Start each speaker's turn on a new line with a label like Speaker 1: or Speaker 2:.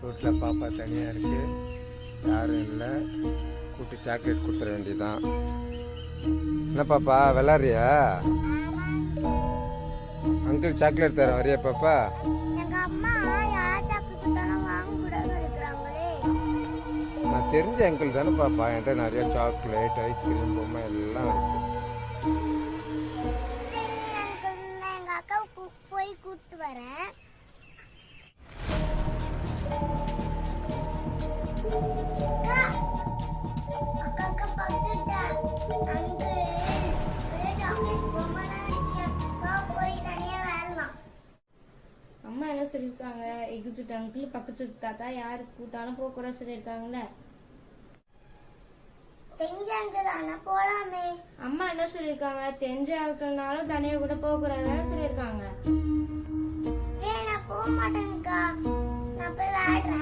Speaker 1: ரோட்ல பாப்பா தனியா இருக்கு, யாரும் இல்லை. கூட்டு சாக்லேட் கொடுத்துட வேண்டியதான். என்ன பாப்பா விளாடுறியா? அங்கிள் சாக்லேட் தரேன், வரியா பாப்பா? நான் தெரிஞ்ச அங்கிள் தானே பாப்பா, என்கிட்ட நிறைய சாக்லேட், ஐஸ்கிரீம், பொம்மை எல்லாம் இருக்கு.
Speaker 2: போய் கூப்பிட்டு வரேன்.
Speaker 3: அம்மா என்ன சொல்லிருக்காங்க? எகுச்சுட்டு அங்கிள் பக்கத்து தாத்தா யாரு கூட்டாலும் போக கூட சொல்லிருக்காங்கல்ல.
Speaker 2: போலாமே.
Speaker 3: அம்மா என்ன சொல்லிருக்காங்க? தெரிஞ்ச ஆட்கள்னாலும் தனியா கூட போக கூடாதுன்னு சொல்லிருக்காங்க.
Speaker 2: போக மாட்டேங்கக்கா, நான் போய் விளையாடுறேன்.